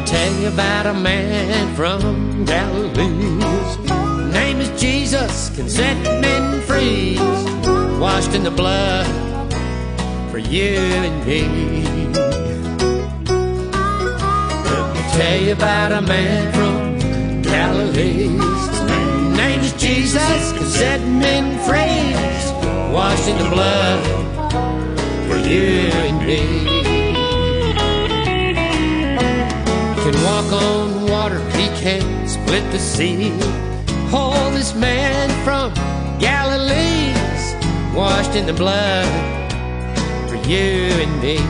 tell you about a man from Galilee. His name is Jesus, can set men free, washed in the blood for you and me. Let me tell you about a man from Galilee. His name is Jesus, can set men free, washed in the blood for you and me. He can walk on water, he can split the sea. Oh, this man from Galilee's washed in the blood for you and me.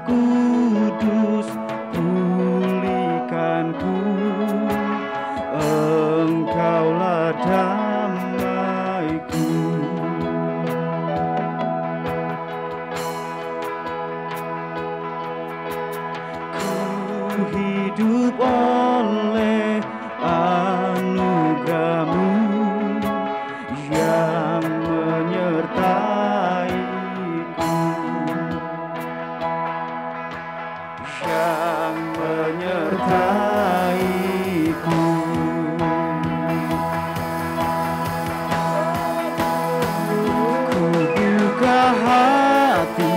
Kudus, pulihkanku, Engkaulah damaiku. Ku hidup oleh anugerah-Mu yang menyertai, yang menyertaiku. Ku buka hati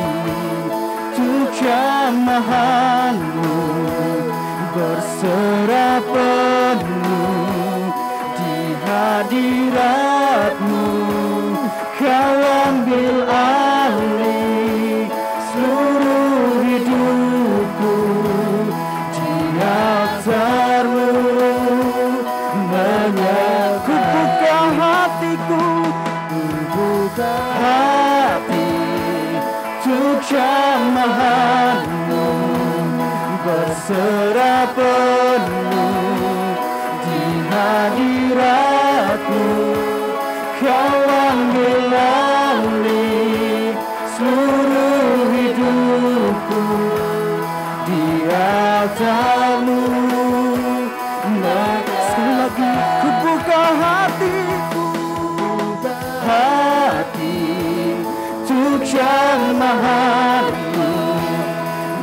untuk jamahan-Mu, berserah penuh di hadirat-Mu. Kau ambil alih seluruh hidupku, di altar-Mu ku buka hatiku, ku buka hati untuk jamahan-Mu, berserah penuh di hadirat-Mu. Kau ambil alih seluruh hidupku, di altar-Mu. Sekali lagi, ku buka hatiku, hati untuk jamahan-Mu,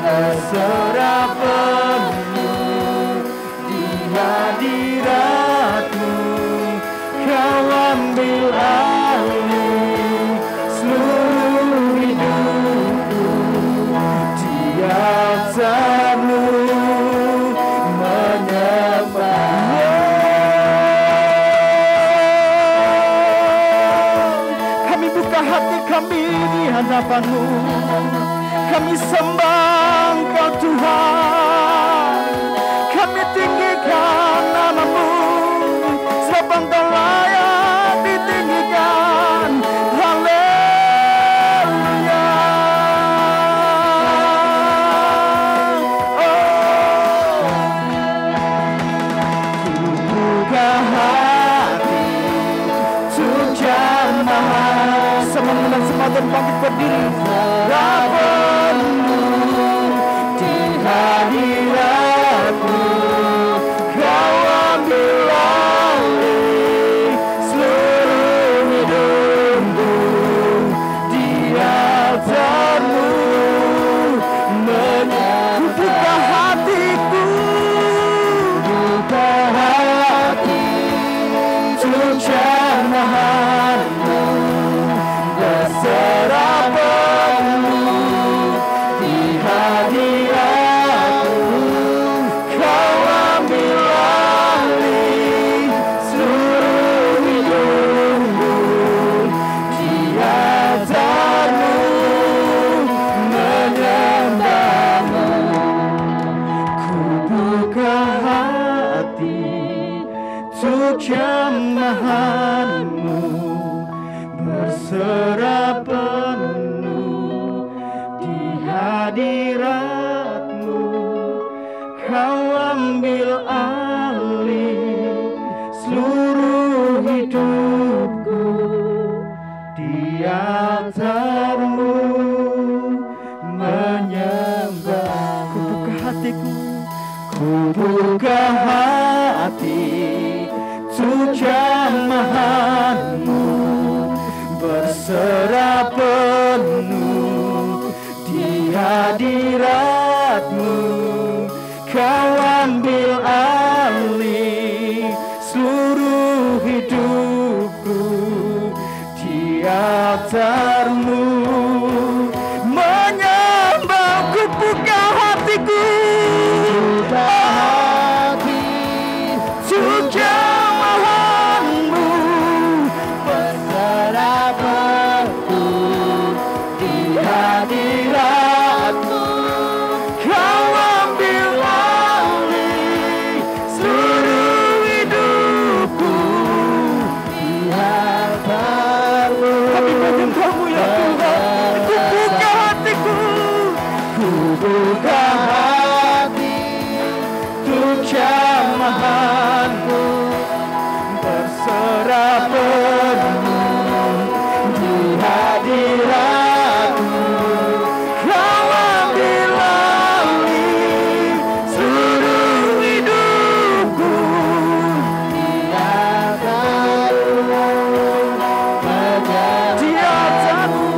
berserah penuh di hadirat-Mu. Kau ambil alih seluruh hidupku, di altar-Mu menyembah. Kami buka hati kami di hadapan-Mu, Kami sembah Engkau Tuhan, kami tinggikan nama-Mu, sebab Engkau layak ditinggikan. Haleluya. Ku buka hati untuk jamaah, semangat dan bangkit berdiri. Rabbanu di hadirat-Mu, Kau ambil alih seluruh hidupku. Di altar-Mu ku buka hatiku, buka hati untuk jamahan-Mu, berserah penuh di hadirat-Mu. Kau ambil alih seluruh hidupku. Di altar-Mu menyembah-Mu. Ku buka hati untuk jamahan-Mu, berserah penuh di hadirat-Mu. Kau ambil alih seluruh hidupku. Di altar-Mu menyembah. Ku buka hatiku, ku buka hati untuk jamahan-Mu, berserah penuh di hadirat-Mu. Kau ambil alih seluruh hidupku. Di altar-Mu menyembah. Ku buka hatiku, buka hati untuk jamahan-Mu, berserah penuh di hadirat-Mu. Kau ambil alih seluruh hidupku. Di altar-Mu kami menyembah-Mu ya Tuhan. Ku buka hatiku, ku buka hati untuk jamahan-Mu, berserah penuh di hadirat-Mu. Kau ambil alih seluruh hidupku. Di altar-Mu menyembah. Di altar-Mu,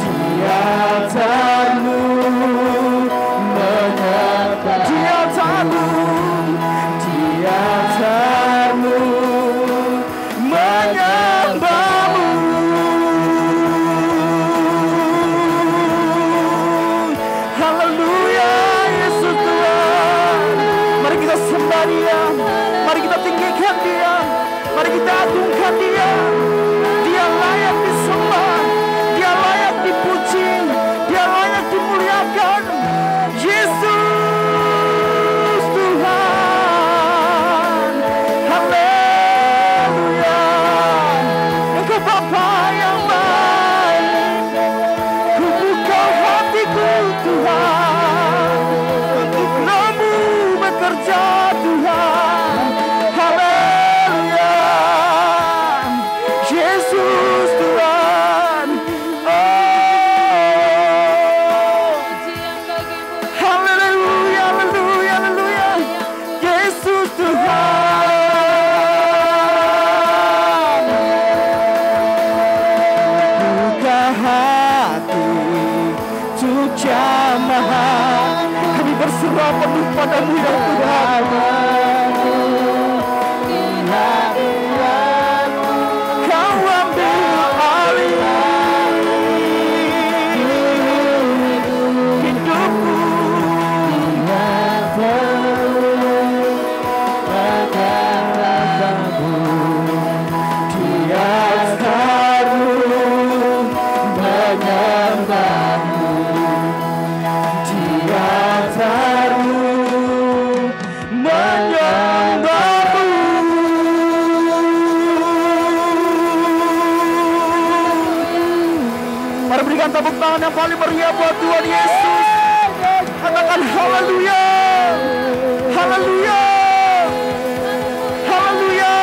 di altar-Mu menyembah. Di altar-Mu, di altar-Mu menyembah-Mu. Haleluya, Yesus Tuhan. Mari kita sembah Dia, mari kita tinggikan Dia, mari kita agungkan Dia. Dia layak disembah, Dia layak dipuji, Dia layak dimuliakan. Yesus Tuhan, haleluya. Engkau Bapa yang baik. Ku buka hatiku Tuhan, untuk nama-Mu bekerja Tuhan. Haleluya, Yesus Tuhan. Haleluya, haleluya, haleluya, Yesus Tuhan. Buka hati untuk jamahan, kami berserah penuh padamu ya Tuhan. Kau ambil alih hidupku. Di altar-Mu menyembah-Mu. tangan yang paling meriah buat Tuhan Yesus. Katakan haleluya. Haleluya. Haleluya.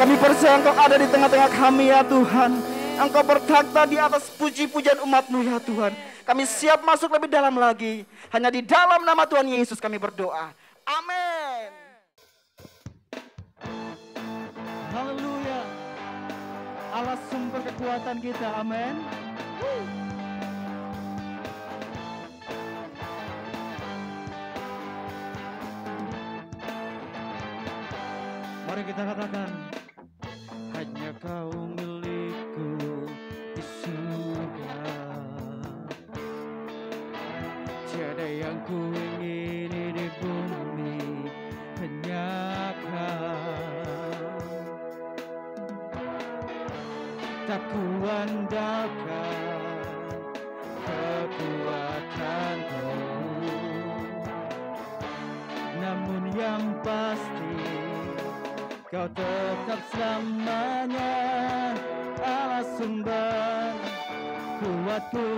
Kami percaya Engkau ada di tengah-tengah kami ya Tuhan. Engkau bertakhta di atas puji-pujian umat-Mu ya Tuhan. Kami siap masuk lebih dalam lagi. Hanya di dalam nama Tuhan Yesus kami berdoa. Amin. Haleluya. Allah sumber kekuatan kita. Amin. Mari kita katakan, hanya Kau milikku di surga. Tiada yang ku ingini di bumi, hanya Kau. Tak kuandalkan kekuatanku, namun yang pasti Kau tetap selamanya Allah sumber kuatku,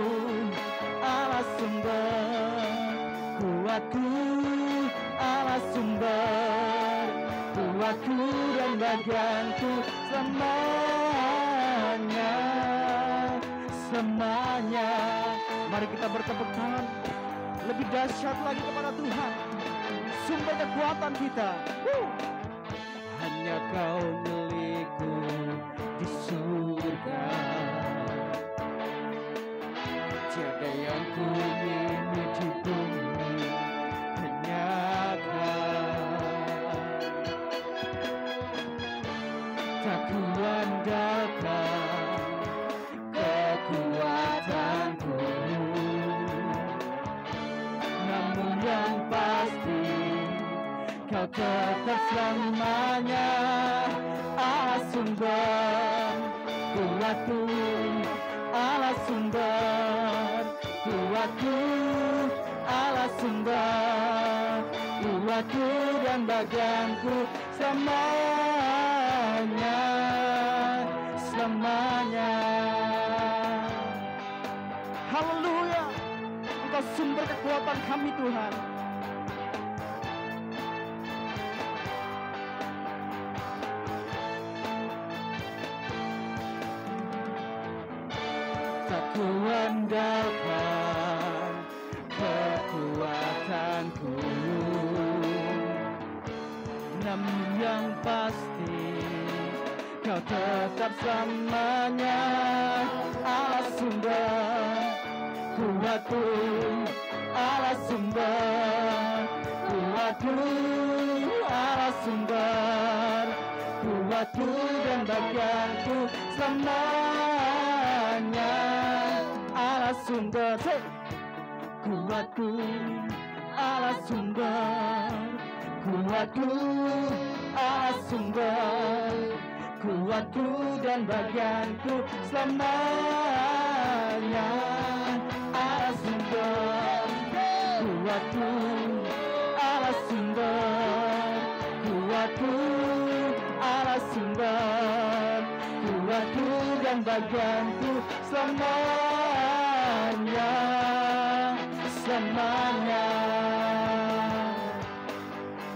Allah sumber kuatku, Allah sumber kuatku dan bagianku selamanya, selamanya. Mari kita bertepuk tangan lebih dahsyat lagi kepada Tuhan, sumber kekuatan kita. Hanya Kau milikku di surga. Tiada yang ku ingini di bumi, hanya Kau. Tak kuandalkan kekuatanku, namun yang pasti Kau tetap selamanya Allah sumber kuatku, Allah sumber kuatku, Allah sumber kuatku dan bagianku selamanya, selamanya. Haleluya. Engkau sumber kekuatan kami Tuhan. Kuandalkan kekuatanku, namun yang pasti Kau tetap selamanya Allah sumber kuatku, Allah sumber kuatku, Allah sumber kuatku dan bagianku selamanya. Allah sumber kuatku, Allah sumber kuatku, Allah sumber kuatku dan bagianku selamanya. Allah sumber kuatku, Allah sumber kuatku, Allah sumber kuatku dan bagianku selamanya, selamanya,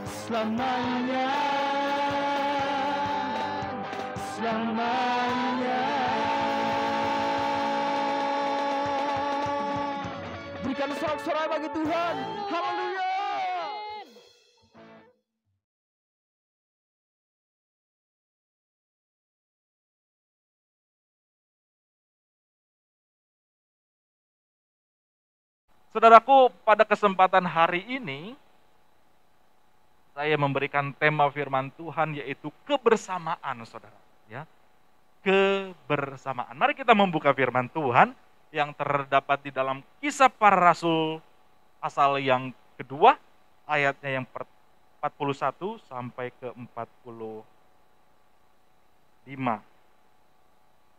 selamanya, selamanya. Berikan sorak-sorai bagi Tuhan. Haleluya. Saudaraku, pada kesempatan hari ini saya memberikan tema firman Tuhan yaitu kebersamaan, saudara. Ya, kebersamaan. Mari kita membuka firman Tuhan yang terdapat di dalam Kisah Para Rasul pasal yang kedua, ayatnya yang 41 sampai ke 45.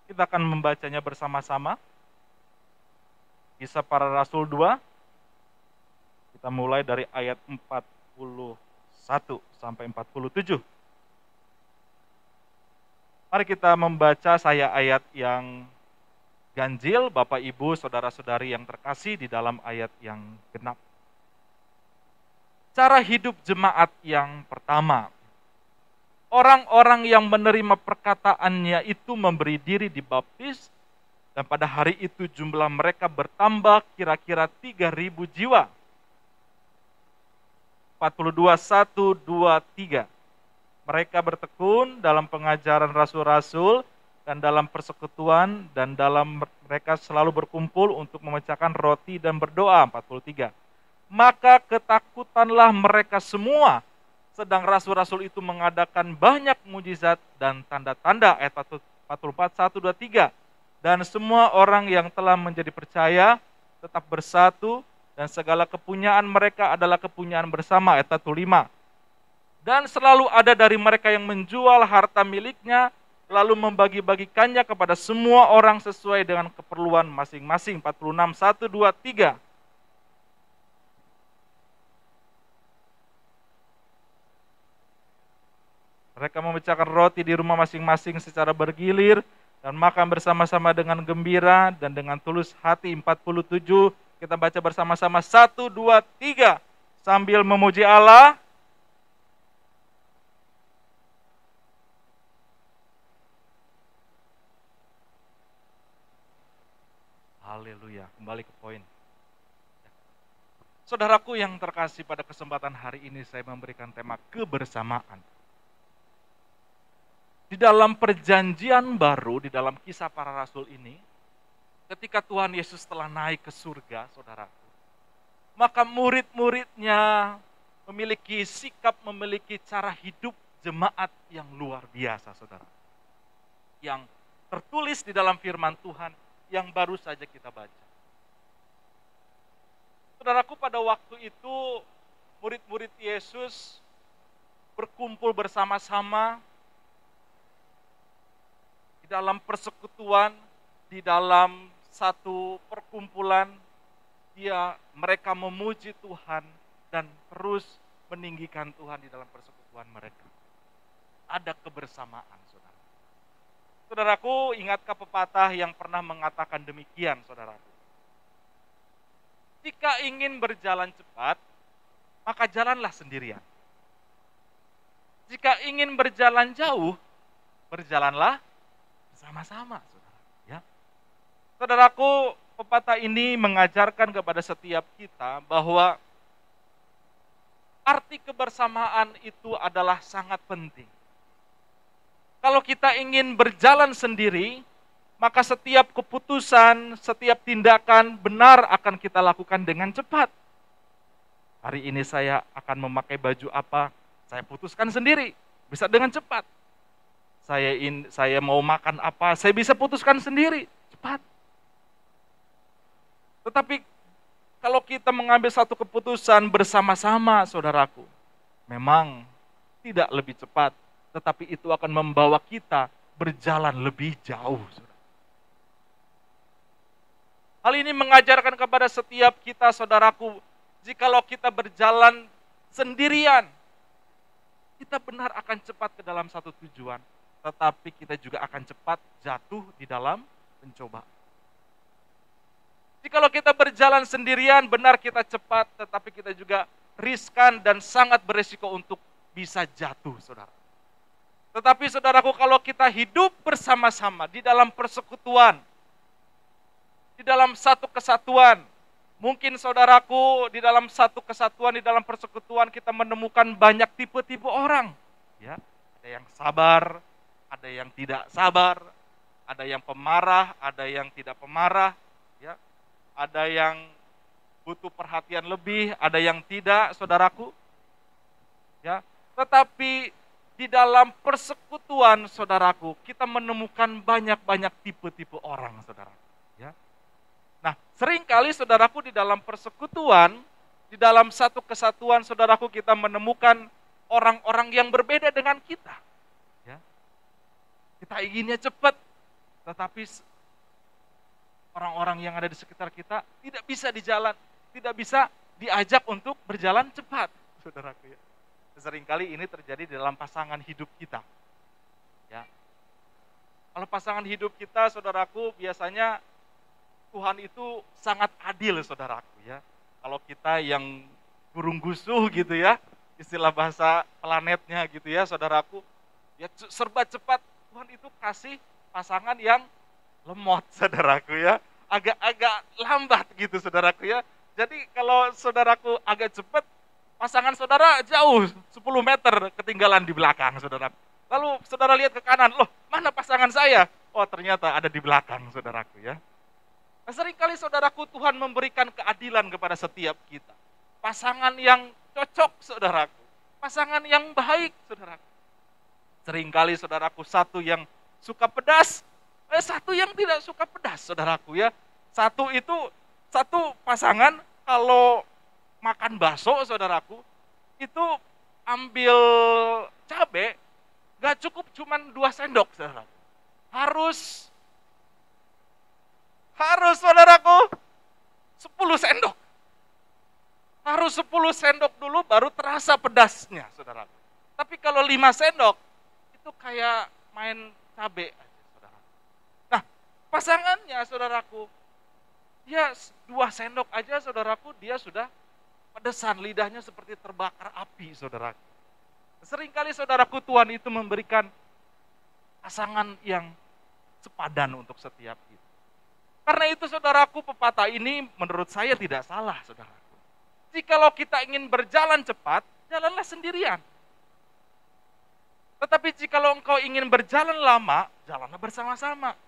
Kita akan membacanya bersama-sama. Kisah Para Rasul 2, kita mulai dari ayat 41 sampai 47. Mari kita membaca ayat yang ganjil, Bapak Ibu, saudara-saudari yang terkasih di dalam ayat yang genap. Cara hidup jemaat yang pertama. Orang-orang yang menerima perkataannya itu memberi diri dibaptis, dan pada hari itu jumlah mereka bertambah kira-kira 3.000 jiwa. 42, 1, 2, 3. Mereka bertekun dalam pengajaran rasul-rasul dan dalam persekutuan, dan dalam mereka selalu berkumpul untuk memecahkan roti dan berdoa. 43. Maka ketakutanlah mereka semua, sedang rasul-rasul itu mengadakan banyak mujizat dan tanda-tanda. Ayat 44, 1, 2, 3. Dan semua orang yang telah menjadi percaya tetap bersatu, dan segala kepunyaan mereka adalah kepunyaan bersama. Ayat 45. Dan selalu ada dari mereka yang menjual harta miliknya, lalu membagi-bagikannya kepada semua orang sesuai dengan keperluan masing-masing. 46, 1, 2, 3. Mereka memecahkan roti di rumah masing-masing secara bergilir, dan makan bersama-sama dengan gembira dan dengan tulus hati. 47, kita baca bersama-sama, 1, 2, 3. Sambil memuji Allah. Haleluya, kembali ke poin. Saudaraku yang terkasih, pada kesempatan hari ini saya memberikan tema kebersamaan. Di dalam perjanjian baru, di dalam kisah para rasul ini, ketika Tuhan Yesus telah naik ke surga, saudaraku, maka murid-muridnya memiliki sikap, memiliki cara hidup jemaat yang luar biasa, saudara. Yang tertulis di dalam firman Tuhan yang baru saja kita baca. Saudaraku, pada waktu itu murid-murid Yesus berkumpul bersama-sama di dalam persekutuan, di dalam satu perkumpulan. Mereka memuji Tuhan dan terus meninggikan Tuhan di dalam persekutuan mereka. Ada kebersamaan, saudara. Saudaraku, ingatkah pepatah yang pernah mengatakan demikian, saudaraku? Jika ingin berjalan cepat, maka jalanlah sendirian. Jika ingin berjalan jauh, berjalanlah bersama-sama, saudara. Ya. Saudaraku, pepatah ini mengajarkan kepada setiap kita bahwa arti kebersamaan itu adalah sangat penting. Kalau kita ingin berjalan sendiri, maka setiap keputusan, setiap tindakan benar akan kita lakukan dengan cepat. Hari ini saya akan memakai baju apa, saya putuskan sendiri, bisa dengan cepat. Saya mau makan apa, saya bisa putuskan sendiri, cepat. Tetapi kalau kita mengambil satu keputusan bersama-sama, saudaraku, memang tidak lebih cepat, tetapi itu akan membawa kita berjalan lebih jauh. Hal ini mengajarkan kepada setiap kita, saudaraku, jikalau kita berjalan sendirian, kita benar akan cepat ke dalam satu tujuan, tetapi kita juga akan cepat jatuh di dalam pencobaan. Jikalau kita berjalan sendirian, benar kita cepat, tetapi kita juga riskan dan sangat beresiko untuk bisa jatuh, saudara. Tetapi saudaraku, kalau kita hidup bersama-sama di dalam persekutuan, di dalam satu kesatuan, mungkin saudaraku, di dalam satu kesatuan, di dalam persekutuan kita menemukan banyak tipe-tipe orang. Ya, ada yang sabar, ada yang tidak sabar, ada yang pemarah, ada yang tidak pemarah, ya. Ada yang butuh perhatian lebih, ada yang tidak, saudaraku. Ya, tetapi di dalam persekutuan, saudaraku, kita menemukan banyak-banyak tipe-tipe orang, saudaraku. Ya. Nah, seringkali, saudaraku, di dalam persekutuan, di dalam satu kesatuan, saudaraku, kita menemukan orang-orang yang berbeda dengan kita. Ya. Kita inginnya cepat, tetapi orang-orang yang ada di sekitar kita tidak bisa tidak bisa diajak untuk berjalan cepat, saudaraku. Ya. Seringkali ini terjadi di dalam pasangan hidup kita. Ya. Kalau pasangan hidup kita, saudaraku, biasanya Tuhan itu sangat adil, saudaraku ya. Kalau kita yang burung gusuh gitu ya, istilah bahasa planetnya gitu ya, saudaraku, ya serba cepat, Tuhan itu kasih pasangan yang lemot, saudaraku ya. Agak-agak lambat gitu, saudaraku ya. Jadi kalau saudaraku agak cepat, pasangan saudara jauh 10 meter ketinggalan di belakang, saudaraku. Lalu saudara lihat ke kanan, loh mana pasangan saya? Oh ternyata ada di belakang, saudaraku ya. Nah, seringkali saudaraku Tuhan memberikan keadilan kepada setiap kita. Pasangan yang cocok, saudaraku. Pasangan yang baik, saudaraku. Seringkali saudaraku satu yang suka pedas, satu yang tidak suka pedas, saudaraku ya. Satu pasangan kalau makan bakso, saudaraku, itu ambil cabai, gak cukup cuman 2 sendok, saudaraku. Harus saudaraku 10 sendok. Harus 10 sendok dulu baru terasa pedasnya, saudaraku. Tapi kalau 5 sendok, itu kayak main cabai aja, saudaraku. Nah, pasangannya, saudaraku, dia 2 sendok aja, saudaraku, dia sudah pedesan, lidahnya seperti terbakar api, saudaraku. Seringkali, saudaraku, Tuhan itu memberikan pasangan yang sepadan untuk setiap kita. Karena itu, saudaraku, pepatah ini menurut saya tidak salah, saudaraku. Jikalau kita ingin berjalan cepat, jalanlah sendirian. Tetapi jikalau engkau ingin berjalan lama, jalanlah bersama-sama.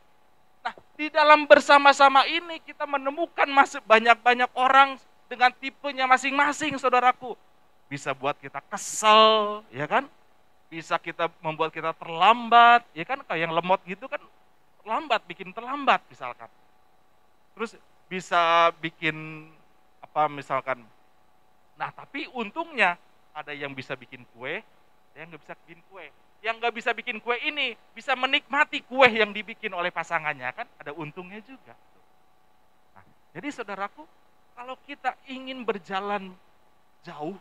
Nah, di dalam bersama-sama ini kita menemukan masih banyak-banyak orang dengan tipenya masing-masing, saudaraku. Bisa buat kita kesel, ya kan? Bisa membuat kita terlambat, ya kan? Kayak yang lemot gitu kan, bikin terlambat misalkan. Terus bisa bikin apa misalkan. Nah, tapi untungnya ada yang bisa bikin kue, ada yang nggak bisa bikin kue. Yang nggak bisa bikin kue ini bisa menikmati kue yang dibikin oleh pasangannya, kan? Ada untungnya juga. Nah, jadi saudaraku, kalau kita ingin berjalan jauh,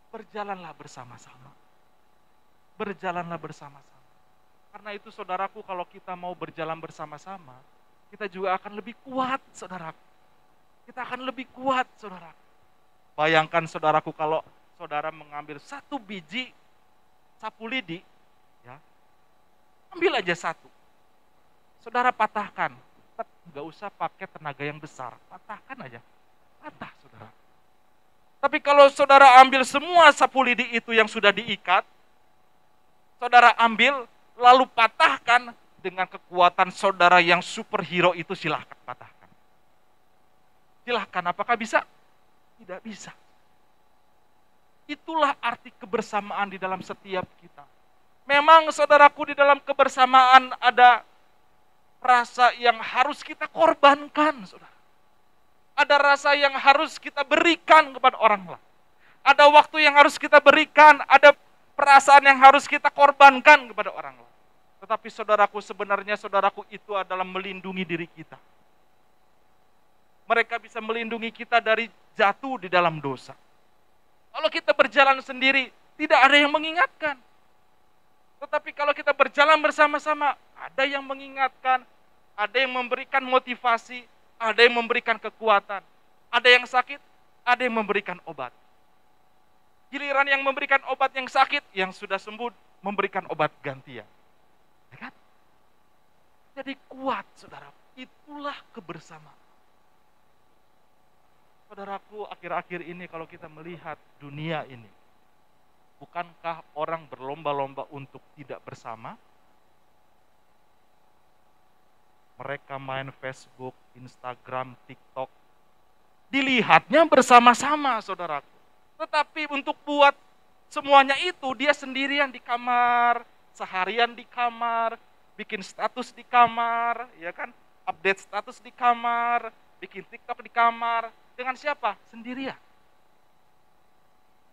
berjalanlah bersama-sama. Berjalanlah bersama-sama. Karena itu saudaraku, kalau kita mau berjalan bersama-sama, kita juga akan lebih kuat, saudaraku. Kita akan lebih kuat, saudaraku. Bayangkan, saudaraku, kalau saudara mengambil 1 biji sapu lidi, ya, ambil aja 1. Saudara patahkan, nggak usah pakai tenaga yang besar, patahkan aja, patah, saudara. Tapi kalau saudara ambil semua sapu lidi itu yang sudah diikat, saudara ambil, lalu patahkan, dengan kekuatan saudara yang superhero itu, silahkan patahkan. Silahkan, apakah bisa? Tidak bisa. Itulah arti kebersamaan di dalam setiap kita. Memang saudaraku, di dalam kebersamaan ada rasa yang harus kita korbankan, saudara. Ada rasa yang harus kita berikan kepada orang lain. Ada waktu yang harus kita berikan, ada perasaan yang harus kita korbankan kepada orang lain. Tetapi saudaraku, sebenarnya saudaraku itu adalah melindungi diri kita. Mereka bisa melindungi kita dari jatuh di dalam dosa. Kalau kita berjalan sendiri, tidak ada yang mengingatkan. Tetapi kalau kita berjalan bersama-sama, ada yang mengingatkan, ada yang memberikan motivasi, ada yang memberikan kekuatan. Ada yang sakit, ada yang memberikan obat. Giliran yang memberikan obat yang sakit, yang sudah sembuh, memberikan obat gantian. Ya kan? Jadi kuat, saudara. Itulah kebersamaan. Saudaraku, akhir-akhir ini kalau kita melihat dunia ini, bukankah orang berlomba-lomba untuk tidak bersama? Mereka main Facebook, Instagram, TikTok. Dilihatnya bersama-sama, saudaraku. Tetapi untuk buat semuanya itu, dia sendirian di kamar, seharian di kamar, bikin status di kamar, ya kan? Update status di kamar, bikin TikTok di kamar. Dengan siapa? Sendirian.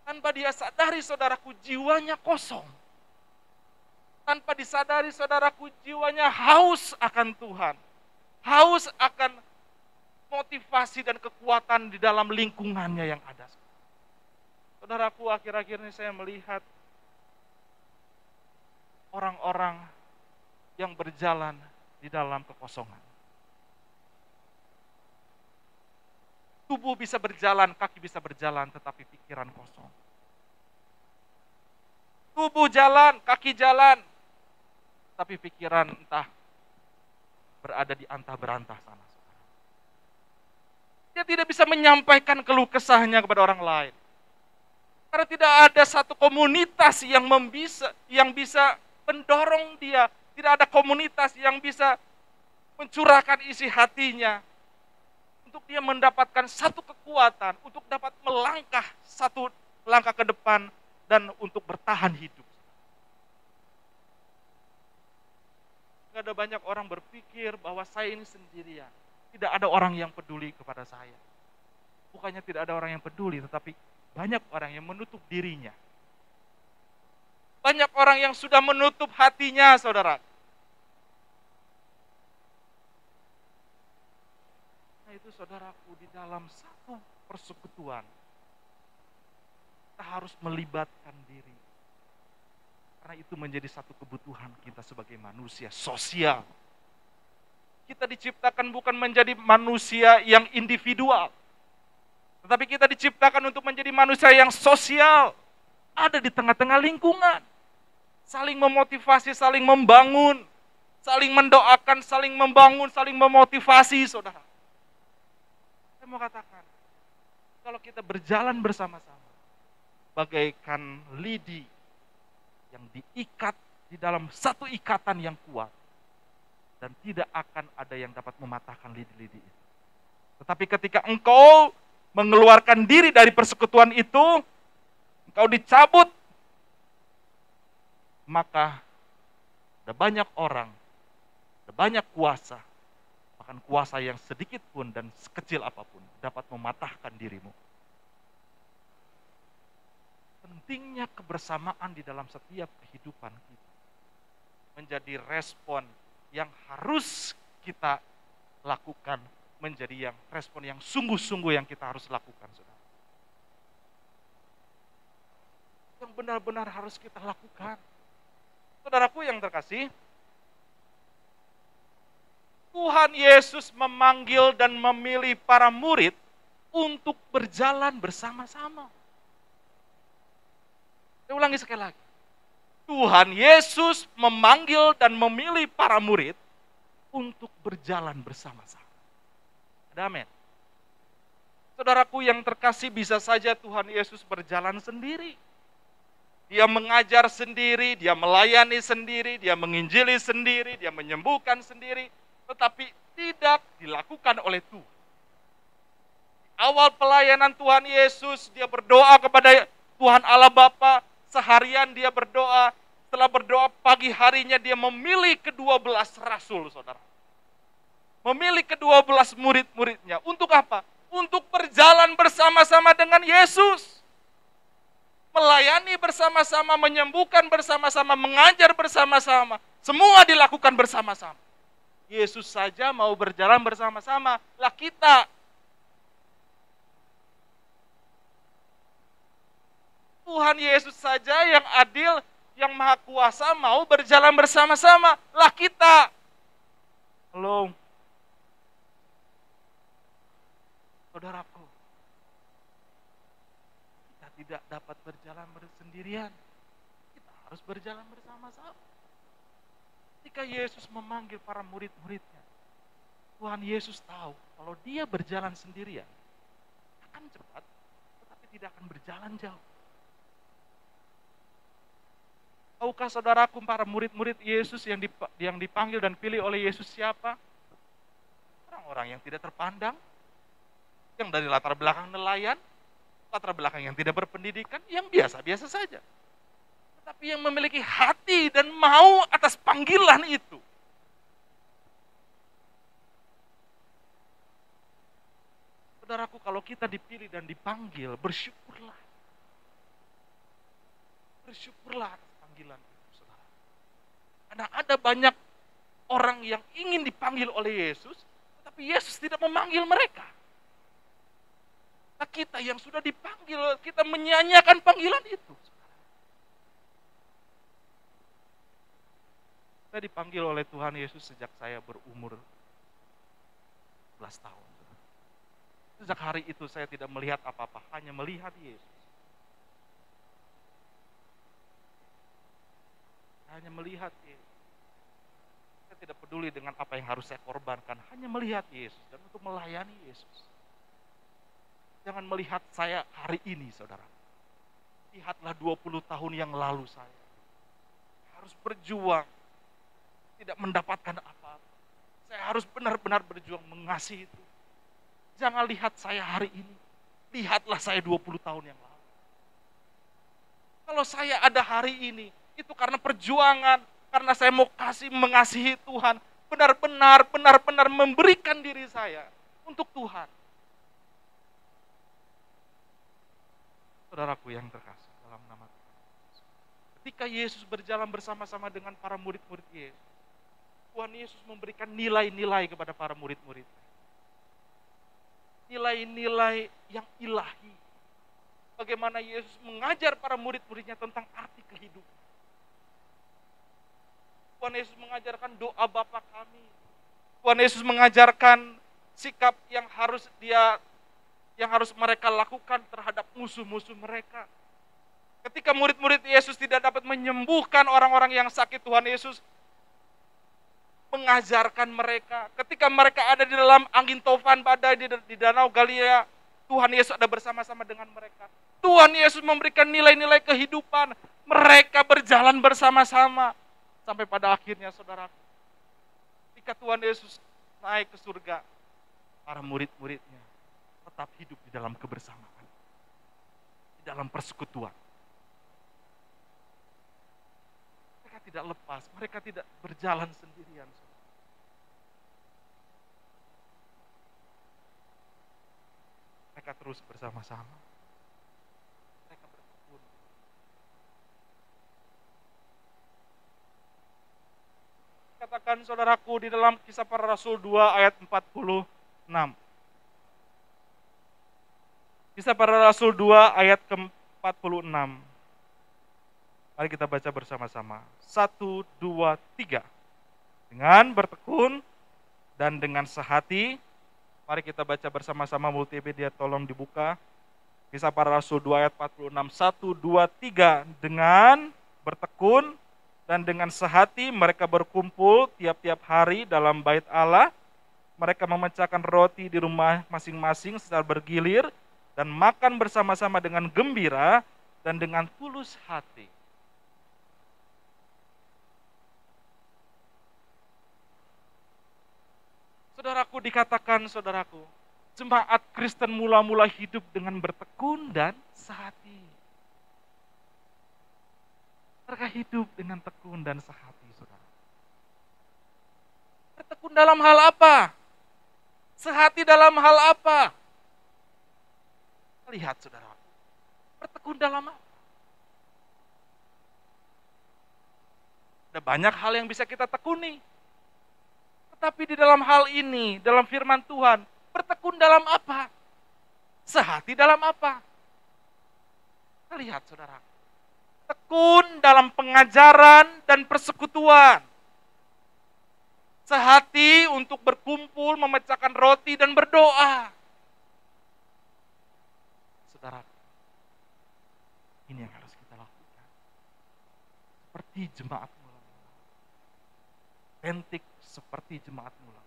Tanpa dia sadari, saudaraku, jiwanya kosong. Tanpa disadari, saudaraku, jiwanya haus akan Tuhan. Haus akan motivasi dan kekuatan di dalam lingkungannya yang ada. Saudaraku, akhir-akhir ini saya melihat orang-orang yang berjalan di dalam kekosongan. Tubuh bisa berjalan, kaki bisa berjalan, tetapi pikiran kosong. Tubuh jalan, kaki jalan, tapi pikiran entah berada di antah berantah sana. Dia tidak bisa menyampaikan keluh kesahnya kepada orang lain. Karena tidak ada satu komunitas yang bisa mendorong dia. Tidak ada komunitas yang bisa mencurahkan isi hatinya. Untuk dia mendapatkan satu kekuatan, untuk dapat melangkah satu langkah ke depan, dan untuk bertahan hidup. Tidak ada banyak orang berpikir bahwa saya ini sendirian. Tidak ada orang yang peduli kepada saya. Bukannya tidak ada orang yang peduli, tetapi banyak orang yang menutup dirinya. Banyak orang yang sudah menutup hatinya, saudara. Nah itu saudaraku, di dalam satu persekutuan, kita harus melibatkan diri. Karena itu menjadi satu kebutuhan kita sebagai manusia sosial. Kita diciptakan bukan menjadi manusia yang individual, tetapi kita diciptakan untuk menjadi manusia yang sosial. Ada di tengah-tengah lingkungan. Saling memotivasi, saling membangun. Saling mendoakan, saling membangun, saling memotivasi, saudara. Saya mau katakan, kalau kita berjalan bersama-sama, bagaikan lidi yang diikat di dalam satu ikatan yang kuat, dan tidak akan ada yang dapat mematahkan lidi-lidi itu. Tetapi ketika engkau mengeluarkan diri dari persekutuan itu, engkau dicabut, maka ada banyak orang, ada banyak kuasa, bahkan kuasa yang sedikit pun dan sekecil apapun dapat mematahkan dirimu. Pentingnya kebersamaan di dalam setiap kehidupan kita menjadi respon yang harus kita lakukan, menjadi yang respon yang sungguh-sungguh yang kita harus lakukan, saudara. Yang benar-benar harus kita lakukan. Saudaraku yang terkasih, Tuhan Yesus memanggil dan memilih para murid untuk berjalan bersama-sama. Saya ulangi sekali lagi. Tuhan Yesus memanggil dan memilih para murid untuk berjalan bersama-sama. Ada amin. Saudaraku yang terkasih, bisa saja Tuhan Yesus berjalan sendiri. Dia mengajar sendiri, dia melayani sendiri, dia menginjili sendiri, dia menyembuhkan sendiri. Tetapi tidak dilakukan oleh Tuhan. Awal pelayanan Tuhan Yesus, dia berdoa kepada Tuhan Allah Bapa. Seharian dia berdoa, setelah berdoa pagi harinya dia memilih ke-12 rasul, saudara. Memilih ke-12 murid-muridnya. Untuk apa? Untuk berjalan bersama-sama dengan Yesus. Melayani bersama-sama, menyembuhkan bersama-sama, mengajar bersama-sama. Semua dilakukan bersama-sama. Yesus saja mau berjalan bersama-sama, lah kita. Tuhan Yesus saja yang adil, yang maha kuasa mau berjalan bersama-sama, lah kita. Halo. Saudaraku, kita tidak dapat berjalan bersendirian. Kita harus berjalan bersama-sama. Ketika Yesus memanggil para murid-muridnya, Tuhan Yesus tahu kalau dia berjalan sendirian akan cepat, tetapi tidak akan berjalan jauh. Tahukah saudaraku para murid-murid Yesus yang dipanggil dan pilih oleh Yesus siapa? Orang-orang yang tidak terpandang, yang dari latar belakang nelayan, latar belakang yang tidak berpendidikan, yang biasa-biasa saja. Tetapi yang memiliki hati dan mau atas panggilan itu. Saudaraku, kalau kita dipilih dan dipanggil, bersyukurlah. Bersyukurlah atas panggilan itu, saudara. Karena ada banyak orang yang ingin dipanggil oleh Yesus, tetapi Yesus tidak memanggil mereka. Nah, kita yang sudah dipanggil, kita menyanyiakan panggilan itu. Saya dipanggil oleh Tuhan Yesus sejak saya berumur 11 tahun. Sejak hari itu saya tidak melihat apa-apa, hanya melihat Yesus. Hanya melihat Yesus. Saya tidak peduli dengan apa yang harus saya korbankan, hanya melihat Yesus dan untuk melayani Yesus. Jangan melihat saya hari ini, saudara. Lihatlah 20 tahun yang lalu saya. Harus berjuang, tidak mendapatkan apa-apa. Saya harus benar-benar berjuang mengasihi itu. Jangan lihat saya hari ini. Lihatlah saya 20 tahun yang lalu. Kalau saya ada hari ini, itu karena perjuangan, karena saya mau mengasihi Tuhan, benar-benar memberikan diri saya untuk Tuhan. Saudaraku yang terkasih dalam nama Tuhan. Ketika Yesus berjalan bersama-sama dengan para murid-murid Yesus, Tuhan Yesus memberikan nilai-nilai kepada para murid-murid. Nilai-nilai yang ilahi. Bagaimana Yesus mengajar para murid-muridnya tentang arti kehidupan. Tuhan Yesus mengajarkan doa Bapa kami. Tuhan Yesus mengajarkan sikap yang harus mereka lakukan terhadap musuh-musuh mereka. Ketika murid-murid Yesus tidak dapat menyembuhkan orang-orang yang sakit, Tuhan Yesus mengajarkan mereka. Ketika mereka ada di dalam angin tofan badai di Danau Galilea, Tuhan Yesus ada bersama-sama dengan mereka. Tuhan Yesus memberikan nilai-nilai kehidupan. Mereka berjalan bersama-sama. Sampai pada akhirnya, saudara, ketika Tuhan Yesus naik ke surga, para murid-muridnya tetap hidup di dalam kebersamaan, di dalam persekutuan. Mereka tidak lepas, mereka tidak berjalan sendirian. Mereka terus bersama-sama. Mereka bertekun. Katakan saudaraku di dalam Kisah Para Rasul 2 ayat 46. Kisah Para Rasul 2 ayat ke-46. Mari kita baca bersama-sama. 1, 2, 3. Dengan bertekun dan dengan sehati. Mari kita baca bersama-sama, multimedia tolong dibuka. Kisah Para Rasul 2 ayat 46. 1, 2, 3. Dengan bertekun dan dengan sehati mereka berkumpul tiap-tiap hari dalam bait Allah. Mereka memecahkan roti di rumah masing-masing secara bergilir dan makan bersama-sama dengan gembira dan dengan tulus hati. Saudaraku, dikatakan saudaraku, jemaat Kristen mula-mula hidup dengan bertekun dan sehati. Mereka hidup dengan tekun dan sehati, saudara. Bertekun dalam hal apa? Sehati dalam hal apa? Lihat, saudara. Bertekun dalam apa? Ada banyak hal yang bisa kita tekuni. Tetapi di dalam hal ini, dalam firman Tuhan, bertekun dalam apa? Sehati dalam apa? Lihat, saudara. Tekun dalam pengajaran dan persekutuan. Sehati untuk berkumpul, memecahkan roti dan berdoa. Saudara, ini yang harus kita lakukan. Seperti jemaat mula-mula. Pentik seperti jemaat mula.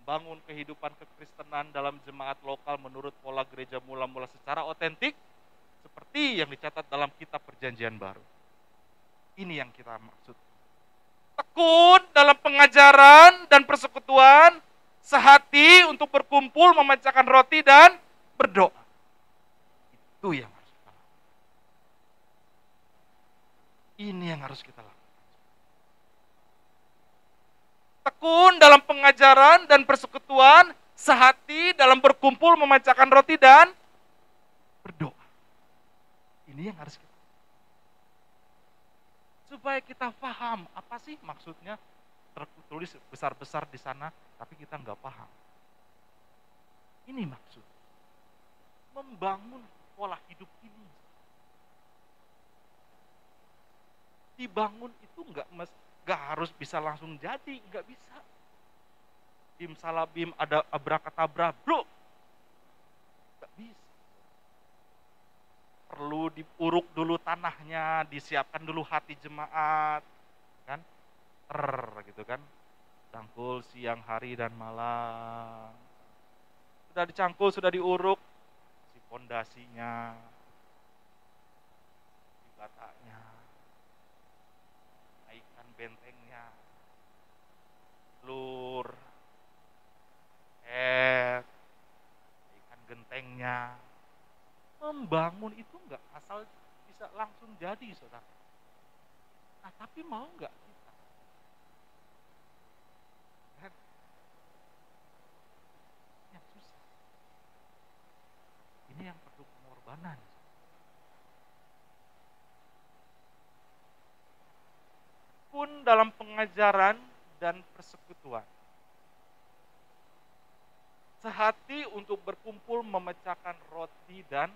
Membangun kehidupan kekristenan dalam jemaat lokal menurut pola gereja mula-mula secara otentik, seperti yang dicatat dalam kitab Perjanjian Baru. Ini yang kita maksud. Tekun dalam pengajaran dan persekutuan, sehati untuk berkumpul, memecahkan roti dan berdoa. Itu yang harus kita lakukan. Ini yang harus kita lakukan. Tekun dalam pengajaran dan persekutuan, sehati dalam berkumpul, memecahkan roti dan berdoa. Ini yang harus kita lakukan. Supaya kita paham apa sih maksudnya tertulis besar-besar di sana, tapi kita nggak paham. Ini maksud membangun pola hidup ini. Dibangun itu nggak harus bisa langsung jadi, nggak bisa. Bim salah bim ada abrakadabra, bro. Nggak bisa. Perlu diuruk dulu tanahnya, disiapkan dulu hati jemaat, kan? Gitu kan. Cangkul siang, hari, dan malam. Sudah dicangkul, sudah diuruk, si pondasinya, si batanya, naikkan bentengnya, lur, naikkan gentengnya. Membangun itu enggak asal bisa langsung jadi, saudara. Nah, tapi mau enggak kita? Kan? Yang susah. Ini yang perlu pengorbanan. Pun dalam pengajaran dan persekutuan, sehati untuk berkumpul, memecahkan roti, dan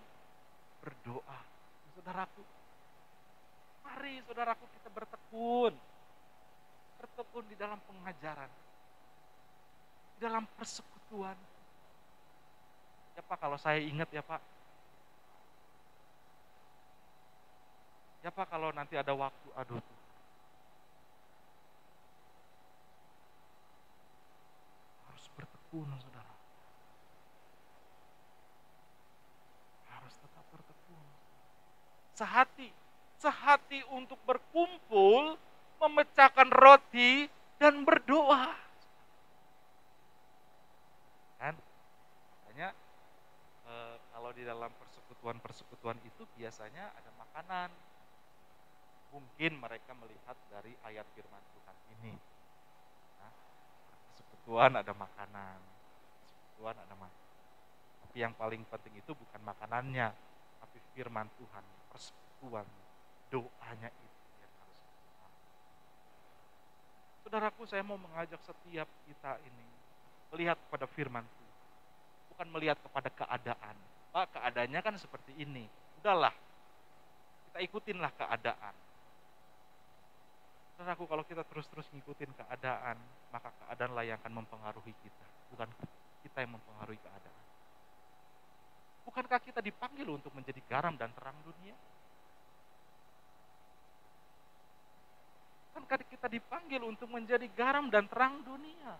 berdoa. Saudaraku, mari saudaraku kita bertekun di dalam pengajaran, di dalam persekutuan. Ya Pak, kalau saya ingat ya Pak, kalau nanti ada waktu, aduh tuh, harus bertekun saudara, harus tetap bertekun. Sehati untuk berkumpul, memecahkan roti, dan berdoa. Kan? Makanya kalau di dalam persekutuan itu biasanya ada makanan. Mungkin mereka melihat dari ayat firman Tuhan ini. Nah, persekutuan ada makanan. Persekutuan ada makanan. Tapi yang paling penting itu bukan makanannya, tapi firman Tuhan, persekutuan, doanya itu yang harus kita. Saudaraku, saya mau mengajak setiap kita ini melihat kepada firman Tuhan, bukan melihat kepada keadaan. Pak, keadaannya kan seperti ini. Udahlah, kita ikutinlah keadaan. Saudaraku, kalau kita terus-terus ngikutin keadaan, maka keadaanlah yang akan mempengaruhi kita, bukan kita yang mempengaruhi keadaan. Bukankah kita dipanggil untuk menjadi garam dan terang dunia? Bukankah kita dipanggil untuk menjadi garam dan terang dunia?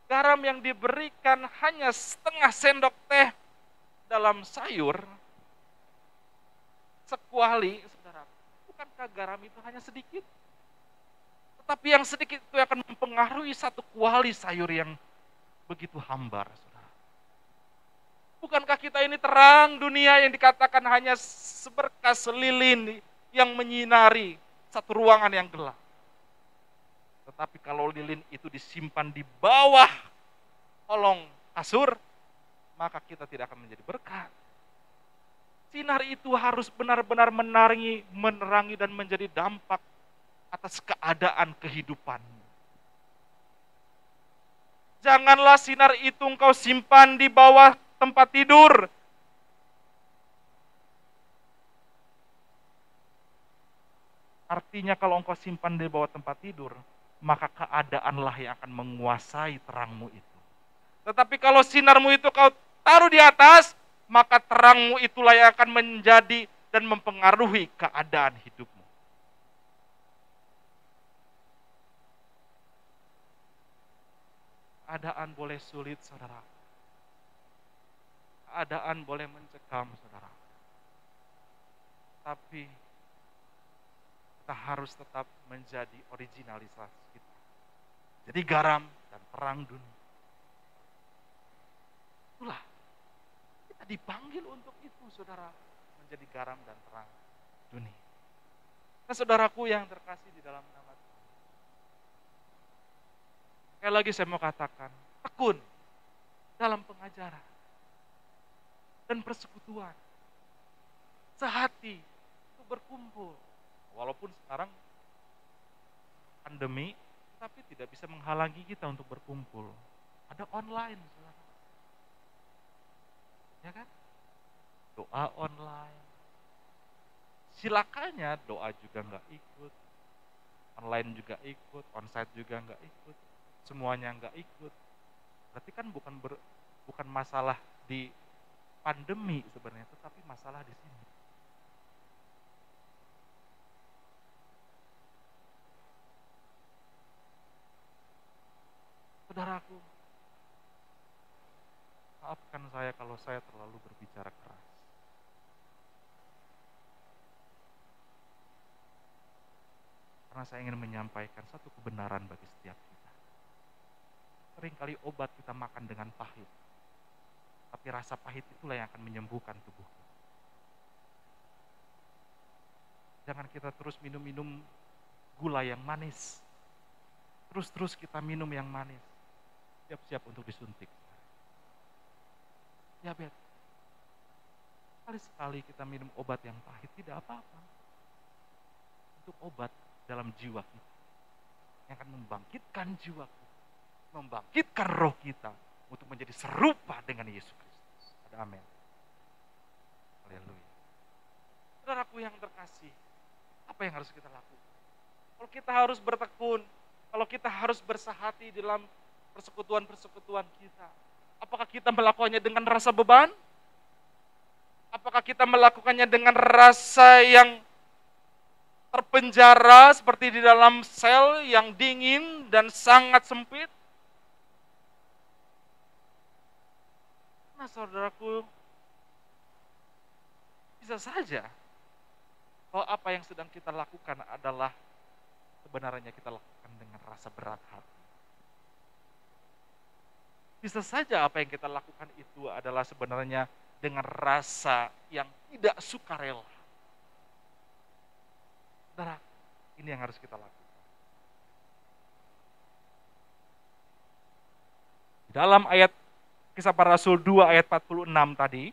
Garam yang diberikan hanya setengah sendok teh dalam sayur, sekuali, saudara. Bukankah garam itu hanya sedikit? Tetapi yang sedikit itu akan mempengaruhi satu kuali sayur yang begitu hambar, saudara. Bukankah kita ini terang dunia yang dikatakan hanya seberkas lilin yang menyinari satu ruangan yang gelap? Tetapi kalau lilin itu disimpan di bawah kolong kasur, maka kita tidak akan menjadi berkat. Sinar itu harus benar-benar menerangi dan menjadi dampak atas keadaan kehidupan. Janganlah sinar itu engkau simpan di bawah tempat tidur. Artinya kalau engkau simpan di bawah tempat tidur, maka keadaanlah yang akan menguasai terangmu itu. Tetapi kalau sinarmu itu kau taruh di atas, maka terangmu itulah yang akan menjadi dan mempengaruhi keadaan hidupmu. Keadaan boleh sulit, saudara. Keadaan boleh mencekam, saudara. Tapi kita harus tetap menjadi originalitas kita. Jadi garam dan terang dunia. Itulah, kita dipanggil untuk itu, saudara. Menjadi garam dan terang dunia. Nah, saudaraku yang terkasih di dalam nama Tuhan. Sekali lagi saya mau katakan, tekun dalam pengajaran dan persekutuan. Sehati untuk berkumpul. Walaupun sekarang pandemi, tapi tidak bisa menghalangi kita untuk berkumpul. Ada online, saudara. Ya kan? Doa online, Cilakanya doa juga nggak ikut, online juga ikut, onsite juga nggak ikut, semuanya nggak ikut. Berarti kan bukan masalah di pandemi sebenarnya, tetapi masalah di sini. Saudaraku, maafkan saya kalau saya terlalu berbicara keras. Karena saya ingin menyampaikan satu kebenaran bagi setiap kita. Seringkali obat kita makan dengan pahit, tapi rasa pahit itulah yang akan menyembuhkan tubuh kita. Jangan kita terus minum-minum gula yang manis. Terus kita minum yang manis. Siap-siap untuk disuntik. Diabetes. Sekali-sekali kita minum obat yang pahit, tidak apa-apa. Untuk obat dalam jiwa kita. Yang akan membangkitkan jiwa kita. Membangkitkan roh kita. Untuk menjadi serupa dengan Yesus Kristus. Ada amin. Haleluya. Saudaraku yang terkasih, apa yang harus kita lakukan? Kalau kita harus bertekun, kalau kita harus bersahati dalam persekutuan-persekutuan kita, apakah kita melakukannya dengan rasa beban? Apakah kita melakukannya dengan rasa yang terpenjara seperti di dalam sel yang dingin dan sangat sempit? Nah, saudaraku, bisa saja bahwa apa yang sedang kita lakukan adalah sebenarnya kita lakukan dengan rasa berat hati. Bisa saja apa yang kita lakukan itu adalah sebenarnya dengan rasa yang tidak sukarela. Saudara, ini yang harus kita lakukan. Dalam ayat Kisah Para Rasul 2 ayat 46 tadi,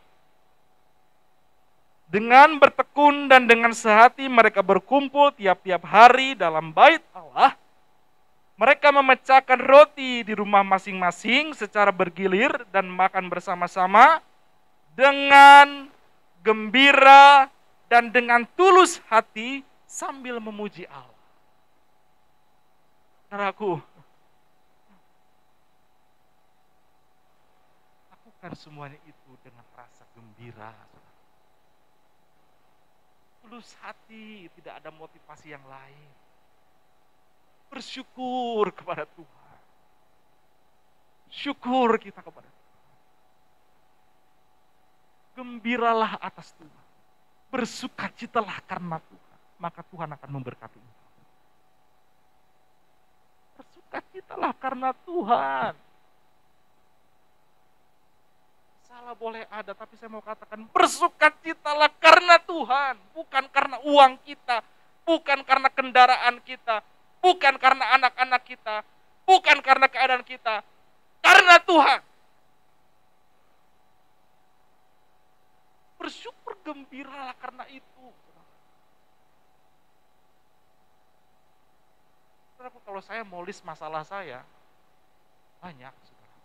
dengan bertekun dan dengan sehati mereka berkumpul tiap-tiap hari dalam bait Allah. Mereka memecahkan roti di rumah masing-masing secara bergilir dan makan bersama-sama dengan gembira dan dengan tulus hati sambil memuji Allah. Saudaraku, lakukan semuanya itu dengan rasa gembira. Tulus hati, tidak ada motivasi yang lain. Bersyukur kepada Tuhan. Syukur kita kepada Tuhan. Gembiralah atas Tuhan. Bersukacitalah karena Tuhan. Maka Tuhan akan memberkati engkau. Bersukacitalah karena Tuhan. Salah boleh ada, tapi saya mau katakan bersukacitalah karena Tuhan. Bukan karena uang kita. Bukan karena kendaraan kita. Bukan karena anak-anak kita. Bukan karena keadaan kita. Karena Tuhan. Bersyukur gembiralah karena itu. Saudara, kalau saya mau list masalah saya, banyak. Saudara.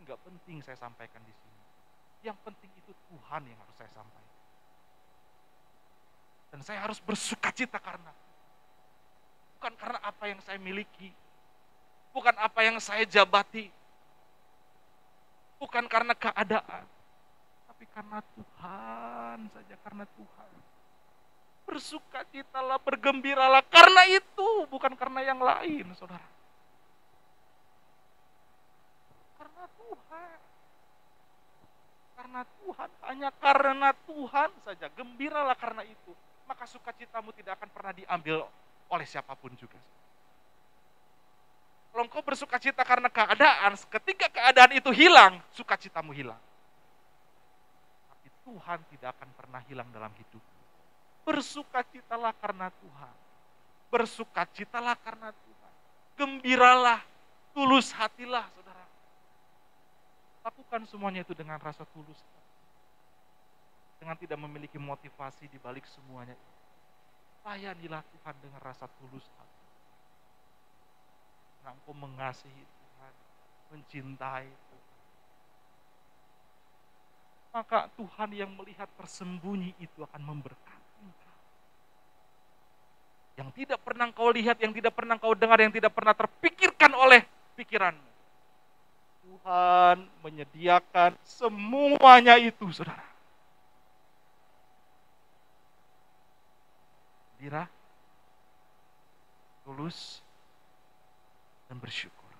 Enggak penting saya sampaikan di sini. Yang penting itu Tuhan yang harus saya sampaikan. Dan saya harus bersukacita karena. Bukan karena apa yang saya miliki. Bukan apa yang saya jabati. Bukan karena keadaan, tapi karena Tuhan saja, karena Tuhan. Bersukacitalah, bergembiralah karena itu, bukan karena yang lain, saudara. Karena Tuhan. Karena Tuhan, hanya karena Tuhan saja, gembiralah karena itu. Maka sukacitamu tidak akan pernah diambil oleh siapapun juga. Kalau engkau bersukacita karena keadaan, ketika keadaan itu hilang, sukacitamu hilang. Tapi Tuhan tidak akan pernah hilang dalam hidupmu. Bersukacitalah karena Tuhan. Bersukacitalah karena Tuhan. Gembiralah, tulus hatilah, saudara. Lakukan semuanya itu dengan rasa tulus. Dengan tidak memiliki motivasi di balik semuanya itu. Layanilah Tuhan dengan rasa tulus hati. Karena engkau mengasihi Tuhan, mencintai Tuhan. maka Tuhan yang melihat tersembunyi itu akan memberkati engkau. Yang tidak pernah engkau lihat, yang tidak pernah engkau dengar, yang tidak pernah terpikirkan oleh pikiranmu. Tuhan menyediakan semuanya itu, saudara. Gembira, tulus, dan bersyukur.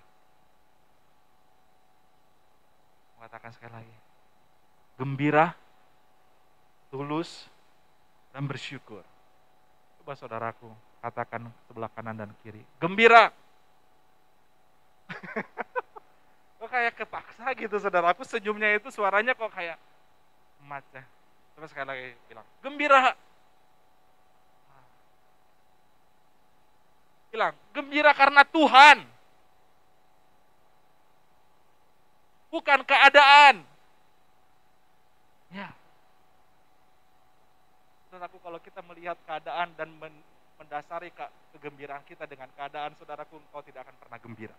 Katakan sekali lagi. Gembira, tulus, dan bersyukur. Coba saudaraku, katakan sebelah kanan dan kiri. Gembira. Kok kayak kepaksa gitu saudaraku, senyumnya itu suaranya kok kayak emat ya. Coba sekali lagi bilang, gembira. Bilang, gembira karena Tuhan. Bukan keadaan. Ya. Saudaraku, kalau kita melihat keadaan dan mendasari kegembiraan kita dengan keadaan, saudaraku, engkau tidak akan pernah gembira.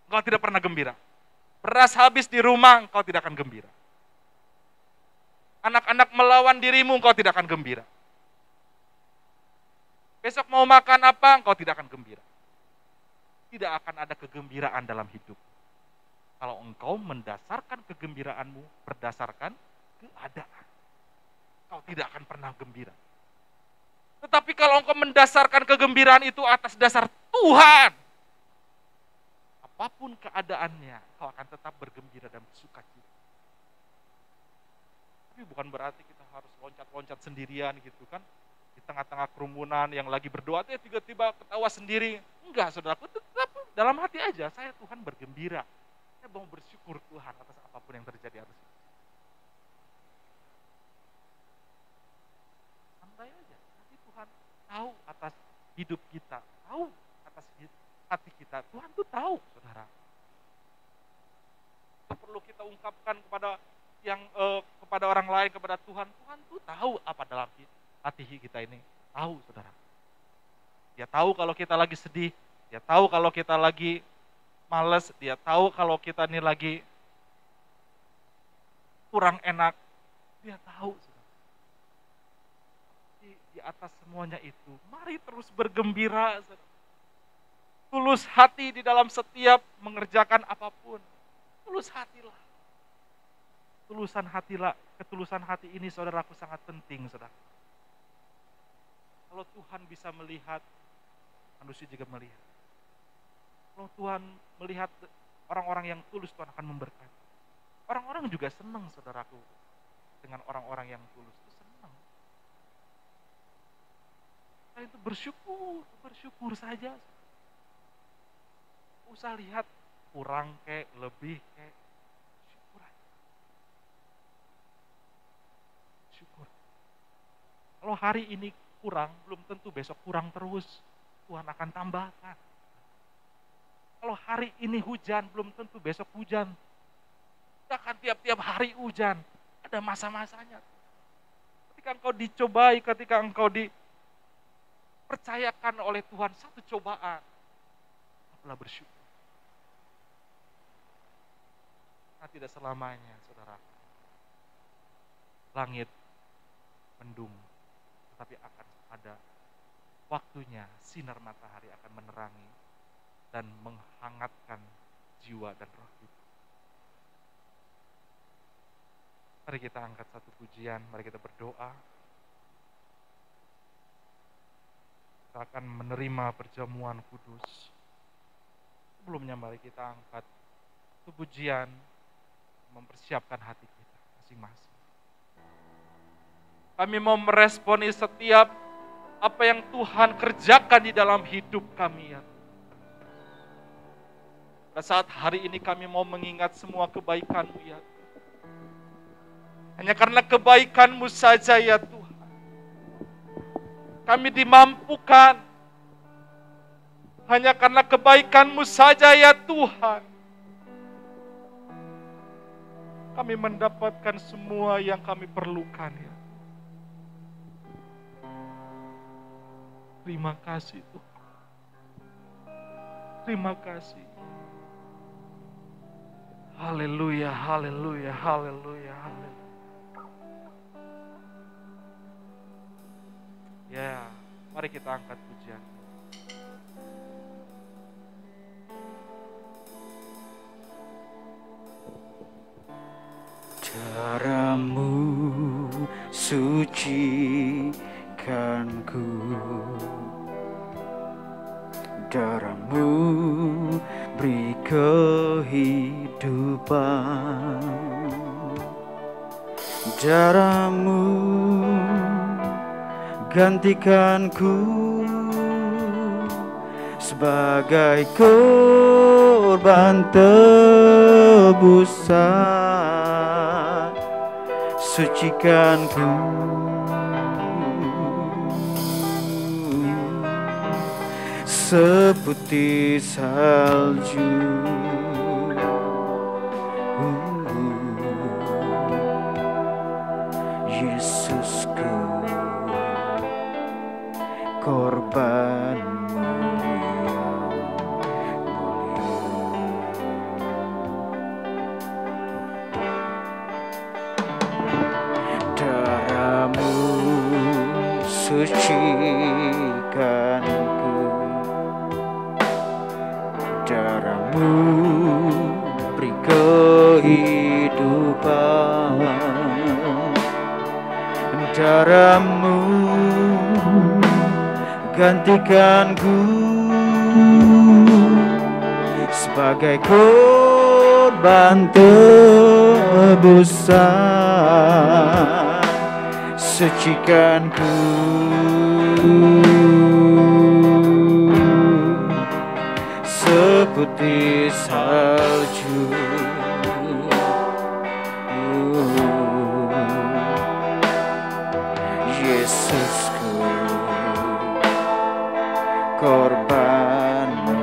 Engkau tidak pernah gembira. Beras habis di rumah, engkau tidak akan gembira. Anak-anak melawan dirimu, engkau tidak akan gembira. Besok mau makan apa, engkau tidak akan gembira. Tidak akan ada kegembiraan dalam hidup. Kalau engkau mendasarkan kegembiraanmu berdasarkan keadaan, engkau tidak akan pernah gembira. Tetapi kalau engkau mendasarkan kegembiraan itu atas dasar Tuhan, apapun keadaannya, engkau akan tetap bergembira dan bersukacita. Tapi bukan berarti kita harus loncat-loncat sendirian gitu kan. Di tengah-tengah kerumunan yang lagi berdoa, tiba-tiba ketawa sendiri. Enggak, saudaraku, tetap dalam hati aja, saya Tuhan bergembira. Saya mau bersyukur Tuhan atas apapun yang terjadi harus. Santai aja, nanti Tuhan tahu atas hidup kita, tahu atas hati kita. Tuhan tuh tahu, saudara. Itu perlu kita ungkapkan kepada orang lain, kepada Tuhan. Tuhan tuh tahu apa dalam hati kita ini. Tahu, saudara. Dia tahu kalau kita lagi sedih. Dia tahu kalau kita lagi males. Dia tahu kalau kita ini lagi kurang enak. Dia tahu, saudara. Di atas semuanya itu, mari terus bergembira, saudara. Tulus hati di dalam setiap mengerjakan apapun. Tulus hatilah. Ketulusan hati ini, saudaraku, sangat penting, saudara. Kalau Tuhan bisa melihat, manusia juga melihat. Kalau Tuhan melihat orang-orang yang tulus, Tuhan akan memberkati. Orang-orang juga senang, saudaraku, dengan orang-orang yang tulus. Itu senang. Nah, itu bersyukur saja. Usah lihat kurang kayak lebih kayak, syukur aja. Syukur. Kalau hari ini kurang, belum tentu besok kurang terus. Tuhan akan tambahkan. Kalau hari ini hujan, belum tentu besok hujan. Tidak akan tiap-tiap hari hujan. Ada masa-masanya. Ketika engkau dicobai, ketika engkau dipercayakan oleh Tuhan satu cobaan, apalah bersyukur. Nah, tidak selamanya, saudara. Langit mendung, tetapi akan ada waktunya sinar matahari akan menerangi dan menghangatkan jiwa dan roh kita. Mari kita angkat satu pujian, mari kita berdoa. Kita akan menerima perjamuan kudus. Sebelumnya mari kita angkat satu pujian, mempersiapkan hati kita masing-masing. Kami mau meresponi setiap apa yang Tuhan kerjakan di dalam hidup kami, ya. Pada saat hari ini kami mau mengingat semua kebaikan-Mu, ya. Hanya karena kebaikan-Mu saja, ya Tuhan, kami dimampukan. Hanya karena kebaikan-Mu saja, ya Tuhan, kami mendapatkan semua yang kami perlukan, ya. Terima kasih, Tuhan. Terima kasih. Haleluya, haleluya, haleluya, haleluya. Ya, mari kita angkat pujian. Caramu sucikanku, darahmu beri kehidupan, darahmu gantikanku sebagai korban tebusan, sucikanku seputih salju. Yesusku, korbanmu yang mulia. Darahmu sucikanku, darahmu beri kehidupan, darahmu gantikanku sebagai korban tebusan, sucikanku seputih salju. Yesusku, korbanmu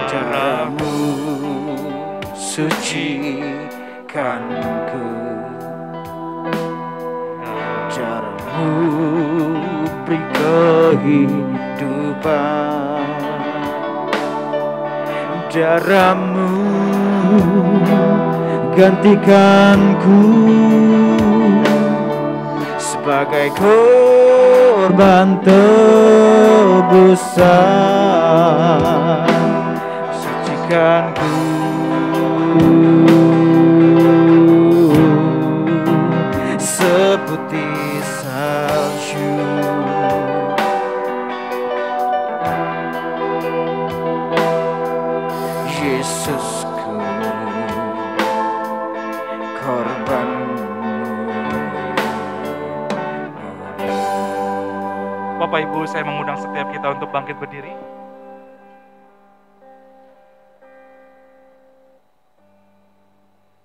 darahmu sucikanku, darahmu beri kehidupan, darahmu gantikanku sebagai korban tebusan, sucikanku seputih salju. Yesusku, korbanmu. Bapak Ibu, saya mengundang setiap kita untuk bangkit berdiri.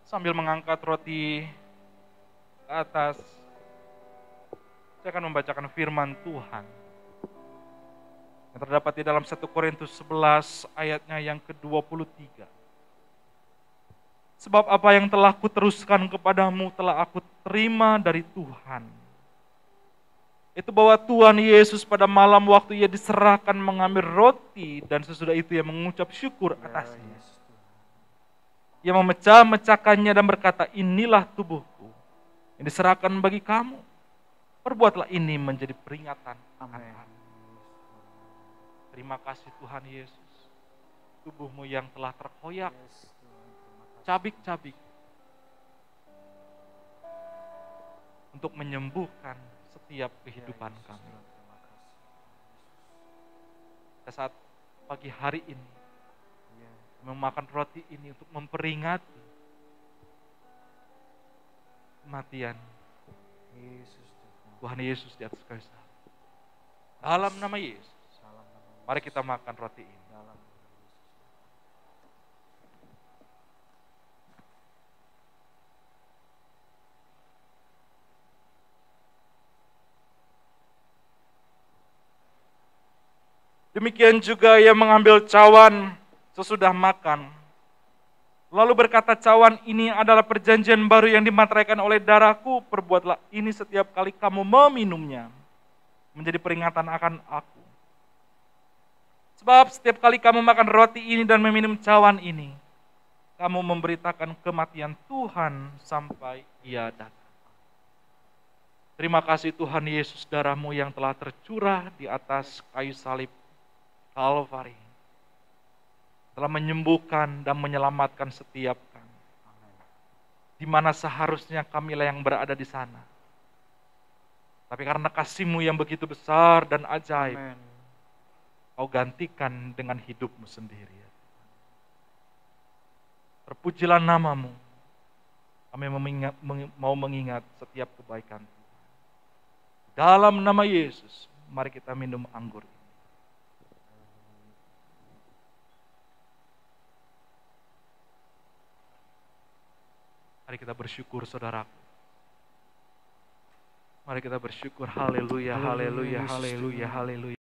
Sambil mengangkat roti ke atas, saya akan membacakan firman Tuhan yang terdapat di dalam 1 Korintus 11 ayatnya yang ke-23. Sebab apa yang telah kuteruskan kepadamu telah aku terima dari Tuhan. Itu bahwa Tuhan Yesus pada malam waktu ia diserahkan mengambil roti dan sesudah itu ia mengucap syukur atasnya. Ia memecah-mecahkannya dan berkata, inilah tubuhku yang diserahkan bagi kamu. Perbuatlah ini menjadi peringatan. Amin. Terima kasih Tuhan Yesus. Tubuhmu yang telah terkoyak, cabik-cabik, untuk menyembuhkan setiap kehidupan kami. Pada saat pagi hari ini, memakan roti ini untuk memperingati kematian Tuhan Yesus di atas kayu salib. Dalam nama Yesus, mari kita makan roti ini. Demikian juga ia mengambil cawan sesudah makan, lalu berkata, cawan ini adalah perjanjian baru yang dimateraikan oleh darahku, perbuatlah ini setiap kali kamu meminumnya menjadi peringatan akan aku. Sebab setiap kali kamu makan roti ini dan meminum cawan ini, kamu memberitakan kematian Tuhan sampai Ia datang. Terima kasih Tuhan Yesus, darah-Mu yang telah tercurah di atas kayu salib Kalvari, telah menyembuhkan dan menyelamatkan setiap kami. Di mana seharusnya kamilah yang berada di sana. Tapi karena kasih-Mu yang begitu besar dan ajaib, Amen. Kau gantikan dengan hidup-Mu sendiri. Terpujilah nama-Mu. Kami mau mengingat setiap kebaikan Tuhan. Dalam nama Yesus, mari kita minum anggur ini. Mari kita bersyukur, saudaraku. Mari kita bersyukur. Haleluya, haleluya, haleluya, haleluya.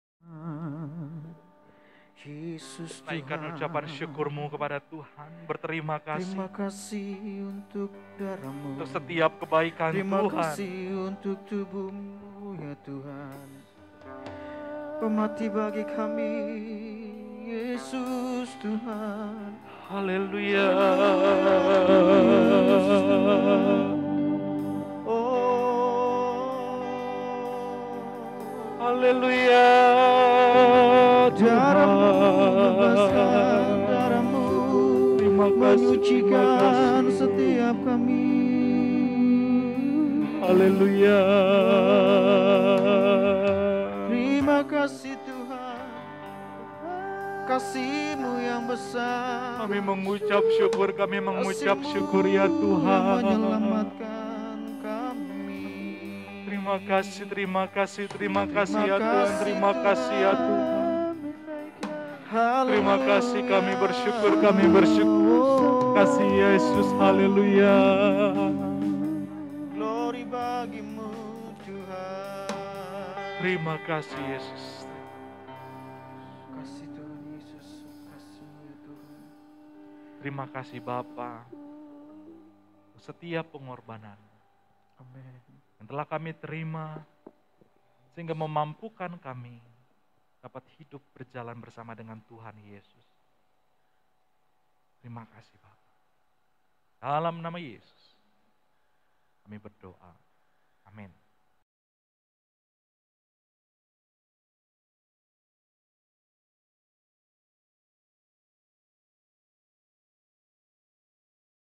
Yesus Naikkan Tuhan, ucapan syukurmu kepada Tuhan. Berterima kasih terima kasih untuk darah-Mu, untuk setiap kebaikan terima Tuhan. kasih untuk tubuh-Mu ya Tuhan, pemati bagi kami, Yesus Tuhan. Haleluya. Oh, Haleluya. darah-Mu membebaskan, darah-Mu Terima kasih, menyucikan terima kasih. setiap kami. Haleluya. Terima kasih Tuhan, kasih-Mu yang besar, Kami mengucap syukur, kami mengucap kasih-Mu syukur ya yang Tuhan. menyelamatkan kami. Terima kasih, terima kasih, terima Terima kasih ya Tuhan, terima kasih ya Tuhan. Terima kasih, kami bersyukur, kami bersyukur. Kasih Yesus, haleluya. Glory bagi-Mu Tuhan. Terima kasih Yesus. Kasih Tuhan Yesus, kasih-Mu ya Tuhan. Terima kasih Bapa, setiap pengorbanan Amin. yang telah kami terima, sehingga memampukan kami dapat hidup berjalan bersama dengan Tuhan Yesus. Terima kasih Bapa. Dalam nama Yesus, kami berdoa. Amin.